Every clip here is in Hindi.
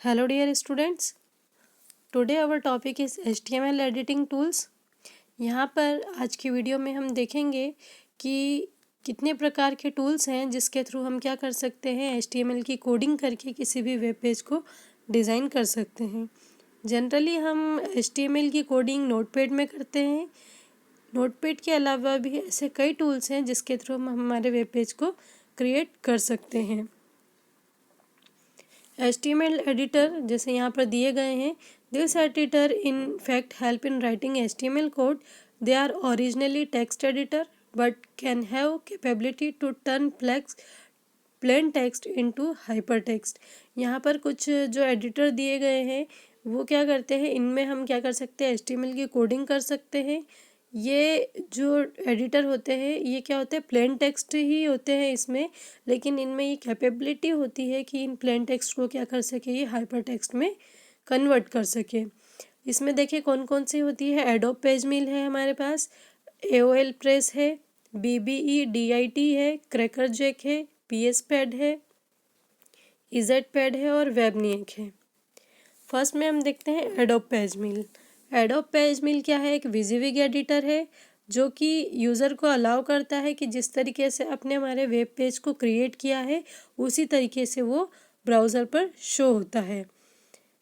Hello dear students, today our topic is HTML editing tools। यहाँ पर आज की वीडियो में हम देखेंगे कि कितने प्रकार के टूल्स हैं जिसके थ्रू हम क्या कर सकते हैं, HTML की कोडिंग करके किसी भी वेब पेज को डिज़ाइन कर सकते हैं। जनरली हम HTML की कोडिंग नोटपैड में करते हैं। नोटपैड के अलावा भी ऐसे कई टूल्स हैं जिसके थ्रू हम हमारे वेब पेज को क्रिएट कर सकते हैं। HTML एडिटर जैसे यहाँ पर दिए गए हैं, this editor in fact help in writing HTML code. They are originally text editor but can have capability to turn plain text into hyper text. यहाँ पर कुछ जो एडिटर दिए गए हैं वो क्या करते हैं, इनमें हम क्या कर सकते हैं, HTML की कोडिंग कर सकते हैं। ये जो एडिटर होते हैं ये क्या होते हैं, प्लेन टेक्स्ट ही होते हैं इसमें, लेकिन इनमें ये कैपेबिलिटी होती है कि इन प्लेन टेक्स्ट को क्या कर सके, ये हाइपर टेक्स्ट में कन्वर्ट कर सके। इसमें देखिए कौन कौन सी होती है, एडोब पेजमिल है हमारे पास, AOL प्रेस है, BBEDIT है, क्रैकर जैक है, PS पैड है, EZ पैड है और वेबनिक है। फर्स्ट में हम देखते हैं एडोब पेजमिल। एडोब पेजमिल क्या है, एक विजिविग एडिटर है जो कि यूज़र को अलाउ करता है कि जिस तरीके से अपने हमारे वेब पेज को क्रिएट किया है उसी तरीके से वो ब्राउज़र पर शो होता है।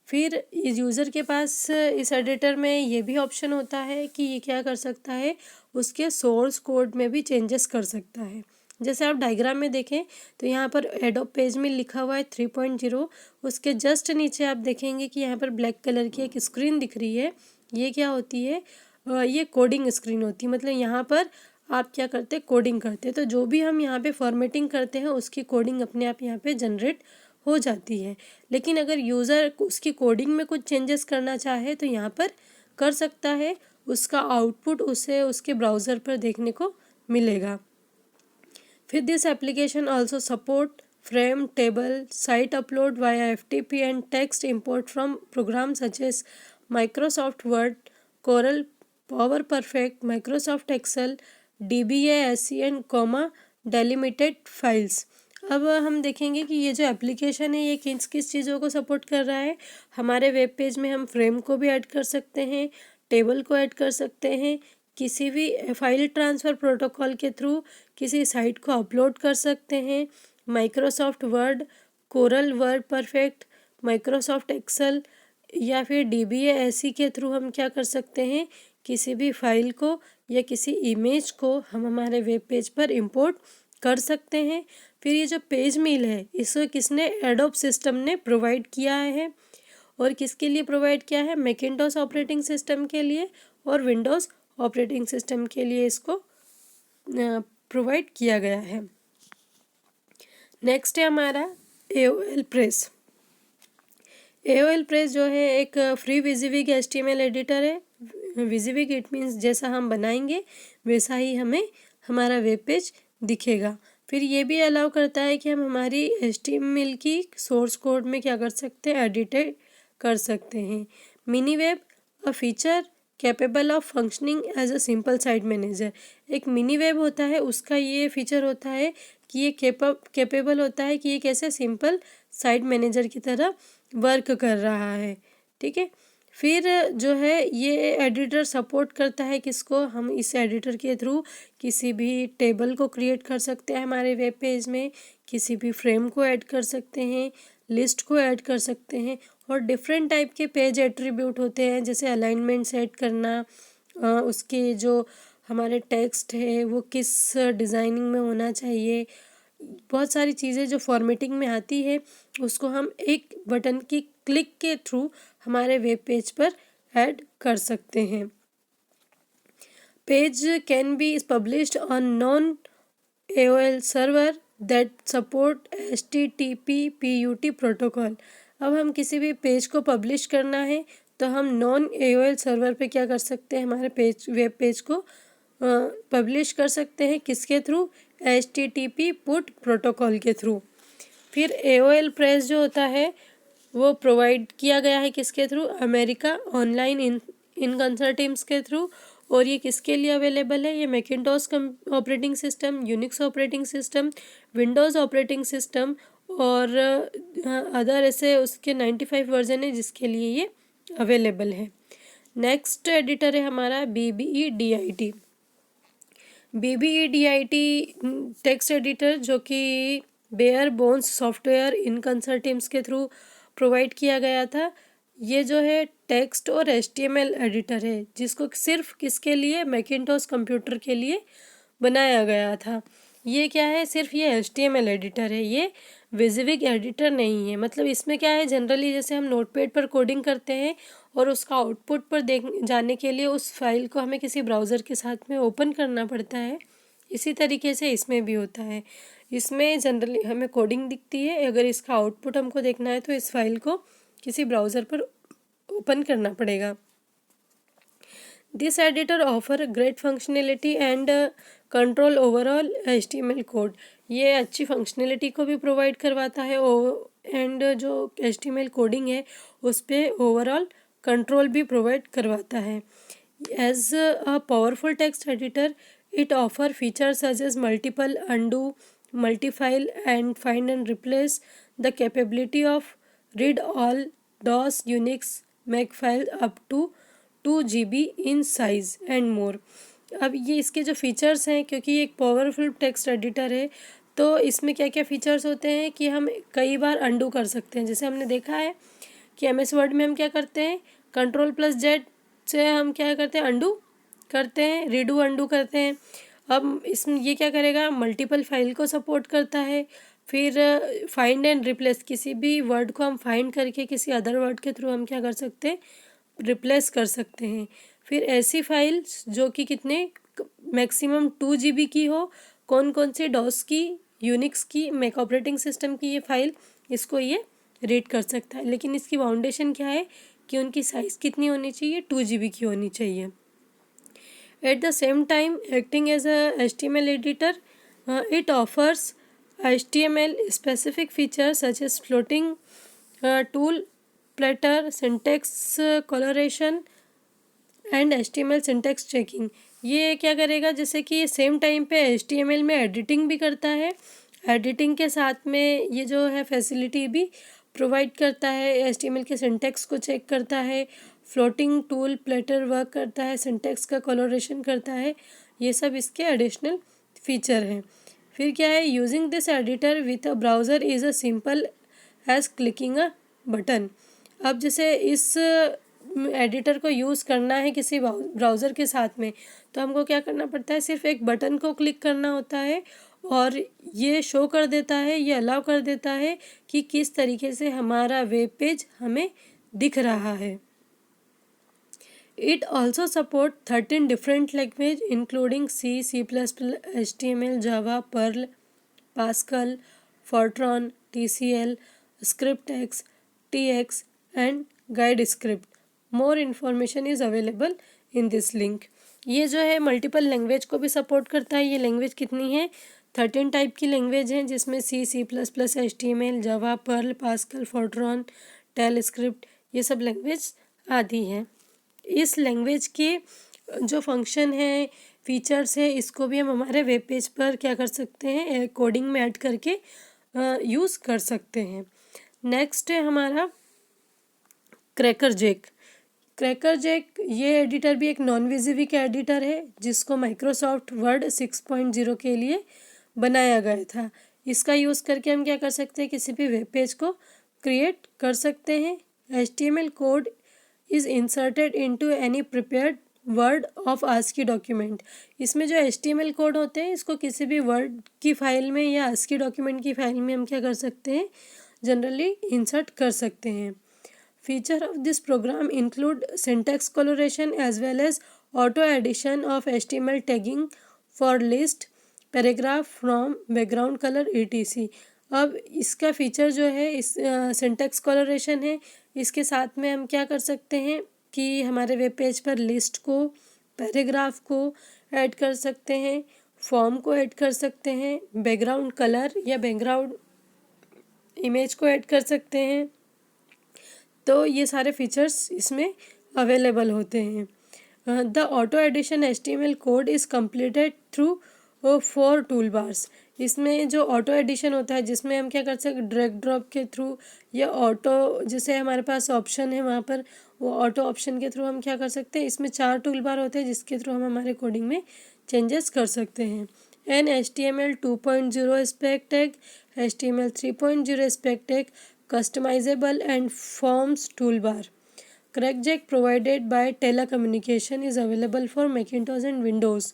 फिर इस यूज़र के पास इस एडिटर में ये भी ऑप्शन होता है कि ये क्या कर सकता है, उसके सोर्स कोड में भी चेंजेस कर सकता है। जैसे आप डायग्राम में देखें तो यहाँ पर एडोब पेजमिल लिखा हुआ है 3.0, उसके जस्ट नीचे आप देखेंगे कि यहाँ पर ब्लैक कलर की एक स्क्रीन दिख रही है। ये क्या होती है, ये कोडिंग स्क्रीन होती है। मतलब यहाँ पर आप क्या करते हैं, कोडिंग करते हैं, तो जो भी हम यहाँ पे फॉर्मेटिंग करते हैं उसकी कोडिंग अपने आप यहाँ पे जनरेट हो जाती है। लेकिन अगर यूज़र उसकी कोडिंग में कुछ चेंजेस करना चाहे तो यहाँ पर कर सकता है, उसका आउटपुट उसे उसके ब्राउज़र पर देखने को मिलेगा। फिर this application also support frame, table, site upload via FTP and text import from program such as Microsoft Word, Corel, power perfect, Microsoft Excel, DBA, SCN, delimited files. अब हम देखेंगे कि ये जो एप्लीकेशन है ये किस किस चीज़ों को सपोर्ट कर रहा है। हमारे वेब पेज में हम फ्रेम को भी ऐड कर सकते हैं, टेबल को ऐड कर सकते हैं, किसी भी फाइल ट्रांसफ़र प्रोटोकॉल के थ्रू किसी साइट को अपलोड कर सकते हैं, Microsoft Word, Corel, WordPerfect, Microsoft Excel या फिर DBA SE के थ्रू हम क्या कर सकते हैं, किसी भी फाइल को या किसी इमेज को हम हमारे वेब पेज पर इंपोर्ट कर सकते हैं। फिर ये जो पेजमिल है इसको किसने, एडोब सिस्टम ने प्रोवाइड किया है। और किसके लिए प्रोवाइड किया है, मैकिन्टोश ऑपरेटिंग सिस्टम के लिए और विंडोज़ ऑपरेटिंग सिस्टम के लिए इसको प्रोवाइड किया गया है। नेक्स्ट है हमारा AOL प्रेस। AOL प्रेस जो है एक फ्री विजिविग HTML एडिटर है। विजिविग इट मीन्स जैसा हम बनाएंगे वैसा ही हमें हमारा वेब पेज दिखेगा। फिर ये भी अलाउ करता है कि हम हमारी HTML की सोर्स कोड में क्या कर सकते हैं, एडिटेड कर सकते हैं। Mini web, a feature capable of functioning as a simple site manager. एक मिनी वेब होता है, उसका ये फीचर होता है कि ये कैपेबल होता है कि ये कैसे सिंपल साइट मैनेजर की तरह वर्क कर रहा है। ठीक है। फिर जो है ये एडिटर सपोर्ट करता है किसको, हम इस एडिटर के थ्रू किसी भी टेबल को क्रिएट कर सकते हैं हमारे वेब पेज में, किसी भी फ्रेम को ऐड कर सकते हैं, लिस्ट को ऐड कर सकते हैं और डिफरेंट टाइप के पेज एट्रीब्यूट होते हैं जैसे अलाइनमेंट सेट करना, उसके जो हमारे टेक्स्ट है वो किस डिज़ाइनिंग में होना चाहिए, बहुत सारी चीज़ें जो फॉर्मेटिंग में आती है उसको हम एक बटन की क्लिक के थ्रू हमारे वेब पेज पर ऐड कर सकते हैं। Page can be published on non AOL server that support HTTP PUT protocol. अब हम किसी भी पेज को पब्लिश करना है तो हम नॉन AOL सर्वर पे क्या कर सकते हैं, हमारे वेब पेज को पब्लिश कर सकते हैं, किसके थ्रू, HTTP PUT प्रोटोकॉल के थ्रू। फिर AOL प्रेस जो होता है वो प्रोवाइड किया गया है किसके थ्रू, अमेरिका ऑनलाइन इन कंसर्टिम्स के थ्रू। और ये किसके लिए अवेलेबल है, ये Macintosh operating system, Unix operating system, Windows operating system और अदर ऐसे उसके 95 वर्जन है जिसके लिए ये अवेलेबल है। नेक्स्ट एडिटर है हमारा BBEDIT। BBEDIT टेक्स्ट एडिटर जो कि बेयर बोन्स सॉफ्टवेयर इन कंसर्टिम्स के थ्रू प्रोवाइड किया गया था। ये जो है टेक्स्ट और HTML एडिटर है जिसको सिर्फ किसके लिए, मैकिन्टोश कंप्यूटर के लिए बनाया गया था। ये क्या है, सिर्फ ये HTML एडिटर है, ये विजिविग एडिटर नहीं है। मतलब इसमें क्या है, जनरली जैसे हम नोटपैड पर कोडिंग करते हैं और उसका आउटपुट पर जाने के लिए उस फाइल को हमें किसी ब्राउज़र के साथ में ओपन करना पड़ता है, इसी तरीके से इसमें भी होता है। इसमें जनरली हमें कोडिंग दिखती है, अगर इसका आउटपुट हमको देखना है तो इस फाइल को किसी ब्राउज़र पर ओपन करना पड़ेगा। This editor offer great functionality and control overall HTML code. ये अच्छी फंक्शनैलिटी को भी प्रोवाइड करवाता है एंड जो HTML कोडिंग है उस पर ओवरऑल कंट्रोल भी प्रोवाइड करवाता है। As a powerful text editor it offer features such as multiple undo, multifile and find and replace, the capability of read all DOS, Unix, make file up to 2 GB in size and more. अब ये इसके जो फीचर्स हैं, क्योंकि ये एक पावरफुल टेक्स्ट एडिटर है तो इसमें क्या क्या फीचर्स होते हैं कि हम कई बार अंडू कर सकते हैं। जैसे हमने देखा है कि MS वर्ड में हम क्या करते हैं, Ctrl+Z से हम क्या करते हैं, अंडू करते हैं, रीडू अंडू करते हैं। अब इसमें ये क्या करेगा, मल्टीपल फाइल को सपोर्ट करता है। फिर फाइंड एंड रिप्लेस, किसी भी वर्ड को हम फाइंड करके किसी अदर वर्ड के थ्रू हम क्या कर सकते हैं, रिप्लेस कर सकते हैं। फिर ऐसी फाइल्स जो कि कितने मैक्सिमम 2 GB की हो, कौन कौन सी DOS की, यूनिक्स की, मैक ऑपरेटिंग सिस्टम की ये फाइल, इसको ये रीड कर सकता है। लेकिन इसकी बाउंडेशन क्या है कि उनकी साइज़ कितनी होनी चाहिए, 2 GB की होनी चाहिए। At the same time acting as a HTML editor, it offers HTML specific features such as floating tool platter, syntax coloration and HTML syntax checking. ये क्या करेगा, जैसे कि ये सेम टाइम पे HTML में एडिटिंग भी करता है, एडिटिंग के साथ में ये जो है फैसिलिटी भी प्रोवाइड करता है, HTML के सिंटेक्स को चेक करता है, फ्लोटिंग टूल प्लेटर वर्क करता है, सिंटेक्स का कलोरेशन करता है। ये सब इसके एडिशनल फीचर हैं। फिर क्या है, using this editor with a browser is a simple as clicking a button. अब जैसे इस एडिटर को यूज़ करना है किसी ब्राउज़र के साथ में तो हमको क्या करना पड़ता है, सिर्फ एक बटन को क्लिक करना होता है और ये शो कर देता है, ये अलाउ कर देता है कि किस तरीके से हमारा वेब पेज हमें दिख रहा है। It also support 13 different languages including C, C++, HTML, Java, Perl, Pascal, Fortran, TCL, ScriptX, TX and GuideScript. More information is available in this link. ये जो है मल्टीपल लैंग्वेज को भी सपोर्ट करता है। ये लैंग्वेज कितनी है, 13 टाइप की लैंग्वेज हैं जिसमें C, C++, HTML, Java, Perl, Pascal, Fortran, TypeScript ये सब लैंग्वेज आदि हैं। इस लैंग्वेज के जो फंक्शन है, फीचर्स है, इसको भी हम हमारे वेब पेज पर क्या कर सकते हैं, कोडिंग में ऐड करके यूज़ कर सकते हैं। नेक्स्ट है हमारा क्रैकर जैक। क्रैकर जैक ये एडिटर भी एक नॉन विजिविक एडिटर है जिसको माइक्रोसॉफ्ट वर्ड 6.0 के लिए बनाया गया था। इसका यूज़ करके हम क्या कर सकते हैं, किसी भी वेब पेज को क्रिएट कर सकते हैं। HTML code is inserted into any prepared word of ASCII document. इसमें जो HTML कोड होते हैं इसको किसी भी वर्ड की फाइल में या ASCII डॉक्यूमेंट की फाइल में हम क्या कर सकते हैं, जनरली इंसर्ट कर सकते हैं। Feature of this program include syntax coloration as well as auto addition of HTML tagging for list, paragraph, from, background colour etc। अब इसका फीचर जो है इस सिंटैक्स कलोरेशन है, इसके साथ में हम क्या कर सकते हैं कि हमारे वेब पेज पर लिस्ट को, पैराग्राफ को ऐड कर सकते हैं, फॉर्म को ऐड कर सकते हैं, बैकग्राउंड कलर या बैकग्राउंड इमेज को ऐड कर सकते हैं। तो ये सारे फीचर्स इसमें अवेलेबल होते हैं। The auto addition HTML code is completed through 4 tool bars. इसमें जो ऑटो एडिशन होता है जिसमें हम क्या कर सकते ड्रैग ड्रॉप के थ्रू या ऑटो जैसे हमारे पास ऑप्शन है वहाँ पर वो ऑटो ऑप्शन के थ्रू हम क्या कर सकते हैं। इसमें 4 टूल बार होते हैं जिसके थ्रू हम हमारे कोडिंग में चेंजेस कर सकते हैं। An HTML 2.0 spec tag, HTML 3.0 spec tag, customizable and forms toolbar. CrackJack provided by Telecommunication is available for Macintosh and Windows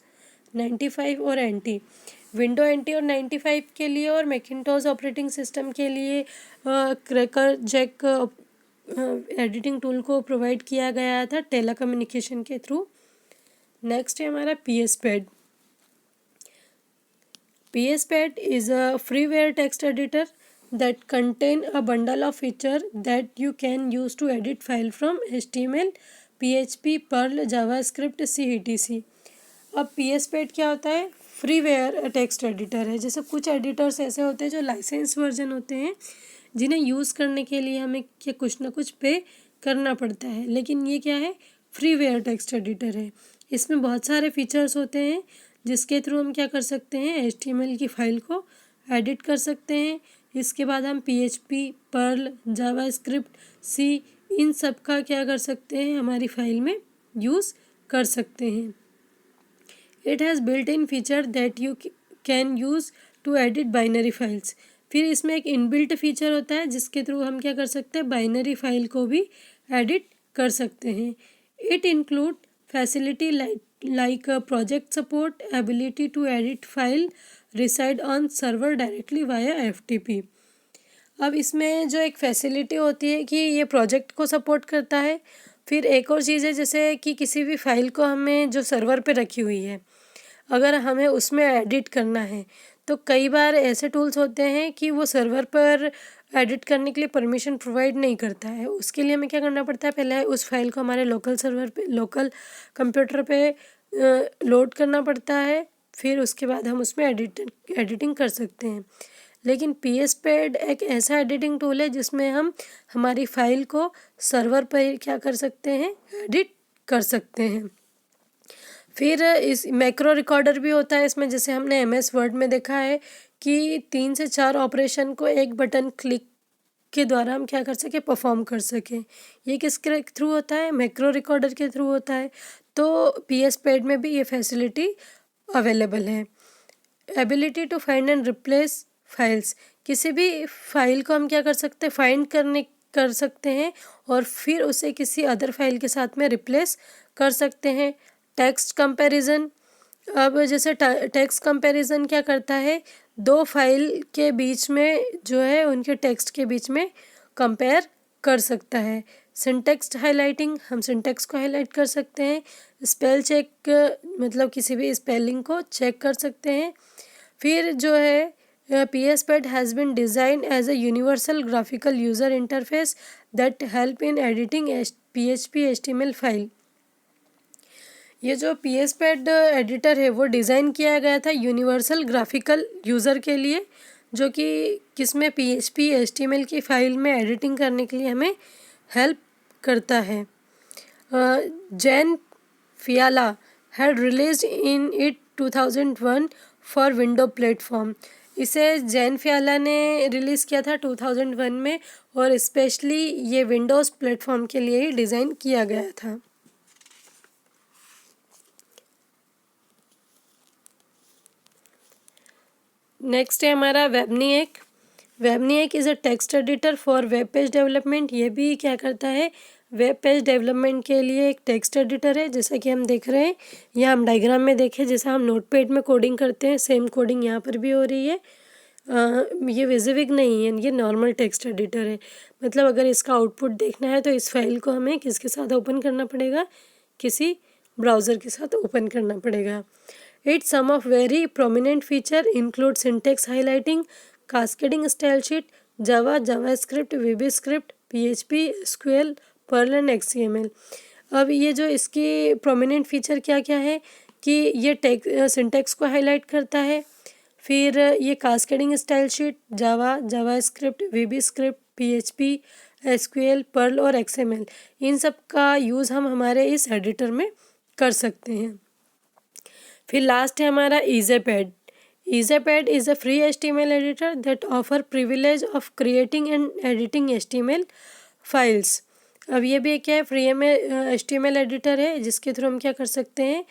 95 और NT। विंडो NT और 95 के लिए और मैकिन्टॉश ऑपरेटिंग सिस्टम के लिए क्रैकर जैक एडिटिंग टूल को प्रोवाइड किया गया था टेलीकम्युनिकेशन के थ्रू। नेक्स्ट है हमारा PSPad। PSPad is a freeware text editor that contain a bundle of feature that you can use to edit file from HTML, PHP, Perl, JavaScript, C etc। अब PSPad क्या होता है? फ्रीवेयर टेक्स्ट एडिटर है। जैसे कुछ एडिटर्स ऐसे होते हैं जो लाइसेंस वर्जन होते हैं जिन्हें यूज़ करने के लिए हमें क्या कुछ ना कुछ पे करना पड़ता है, लेकिन ये क्या है? फ्रीवेयर टेक्स्ट एडिटर है। इसमें बहुत सारे फीचर्स होते हैं जिसके थ्रू हम क्या कर सकते हैं HTML की फ़ाइल को एडिट कर सकते हैं। इसके बाद हम PHP, पर्ल, जावास्क्रिप्ट, C इन सब का क्या कर सकते हैं हमारी फ़ाइल में यूज़ कर सकते हैं। It has built in feature that you can use to edit binary files. फिर इसमें एक इनबिल्ट फीचर होता है जिसके थ्रू हम क्या कर सकते हैं बाइनरी फाइल को भी एडिट कर सकते हैं। It include facility like project support, ability to edit file reside on server directly via FTP। अब इसमें जो एक फैसिलिटी होती है कि ये प्रोजेक्ट को सपोर्ट करता है। फिर एक और चीज़ है जैसे कि किसी भी फाइल को हमें जो सर्वर पे रखी हुई है अगर हमें उसमें एडिट करना है तो कई बार ऐसे टूल्स होते हैं कि वो सर्वर पर एडिट करने के लिए परमिशन प्रोवाइड नहीं करता है। उसके लिए हमें क्या करना पड़ता है, पहले उस फाइल को हमारे लोकल सर्वर पे लोकल कंप्यूटर पे लोड करना पड़ता है, फिर उसके बाद हम उसमें एडिटिंग कर सकते हैं। लेकिन PSPad एक ऐसा एडिटिंग टूल है जिसमें हम हमारी फ़ाइल को सर्वर पर क्या कर सकते हैं एडिट कर सकते हैं। फिर इस मैक्रो रिकॉर्डर भी होता है इसमें, जैसे हमने MS वर्ड में देखा है कि 3 से 4 ऑपरेशन को एक बटन क्लिक के द्वारा हम क्या कर सकें परफॉर्म कर सकें। ये किसके थ्रू होता है? मैक्रो रिकॉर्डर के थ्रू होता है। तो PSPad में भी ये फैसिलिटी अवेलेबल है। Ability to find and replace files, किसी भी फाइल को हम क्या कर सकते हैं कर सकते हैं और फिर उसे किसी अदर फाइल के साथ में रिप्लेस कर सकते हैं। टेक्स्ट कंपैरिजन, अब जैसे टेक्स्ट कंपैरिजन क्या करता है, 2 फाइल के बीच में जो है उनके टेक्स्ट के बीच में कंपेयर कर सकता है। सिंटेक्स हाइलाइटिंग, हम सिंटेक्स को हाईलाइट कर सकते हैं। स्पेल चेक, मतलब किसी भी स्पेलिंग को चेक कर सकते हैं। फिर जो है PSPad has been design as a universal graphical user interface that help in editing PHP HTML file. ये जो PSPad एडिटर है वो डिज़ाइन किया गया था यूनिवर्सल ग्राफिकल यूज़र के लिए, जो कि किसमें PHP HTML की फ़ाइल में एडिटिंग करने के लिए हमें हेल्प करता है। Jan Fiala had released in it 2001 for window platform. इसे जैन फियाला ने रिलीज़ किया था 2001 में और स्पेशली ये विंडोज़ प्लेटफॉर्म के लिए ही डिज़ाइन किया गया था। नेक्स्ट है हमारा Webniak. Webniak is a text editor for web page development. ये भी क्या करता है, वेब पेज डेवलपमेंट के लिए एक टेक्स्ट एडिटर है। जैसा कि हम देख रहे हैं या हम डायग्राम में देखें, जैसा हम नोटपैड में कोडिंग करते हैं सेम कोडिंग यहाँ पर भी हो रही है। ये विजिविग नहीं है, ये नॉर्मल टेक्स्ट एडिटर है। मतलब अगर इसका आउटपुट देखना है तो इस फाइल को हमें किसके साथ ओपन करना पड़ेगा, किसी ब्राउज़र के साथ ओपन करना पड़ेगा। Its some of very prominent feature include syntax highlighting, cascading style sheet, Java, JavaScript, VBScript, PHP, SQL, Perl and XML। अब ये जो इसकी prominent feature क्या क्या है कि ये syntax को highlight करता है, फिर ये cascading style sheet, Java, JavaScript, VBScript, PHP, SQL, Perl और XML इन सब का यूज़ हम हमारे इस एडिटर में कर सकते हैं। फिर लास्ट है हमारा EasyPad। EasyPad is a free HTML editor that offer privilege of creating and editing HTML files. अब ये भी क्या है, फ्री में HTML एडिटर है जिसके थ्रू हम क्या कर सकते हैं,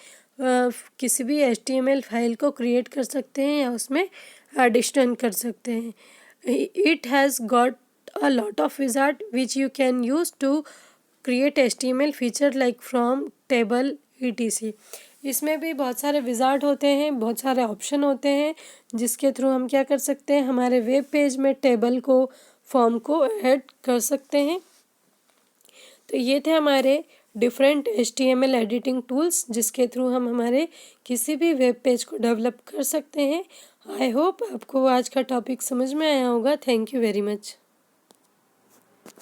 किसी भी HTML फाइल को क्रिएट कर सकते हैं या उसमें एडिशन कर सकते हैं. It has got a lot of wizard which you can use to create HTML feature like from, table, etc. इसमें भी बहुत सारे विजार्ड होते हैं, बहुत सारे ऑप्शन होते हैं जिसके थ्रू हम क्या कर सकते हैं, हमारे वेब पेज में टेबल को, फॉर्म को ऐड कर सकते हैं. तो ये थे हमारे डिफरेंट HTML एडिटिंग टूल्स जिसके थ्रू हम हमारे किसी भी वेब पेज को डेवलप कर सकते हैं. आई होप आपको आज का टॉपिक समझ में आया होगा. Thank you very much.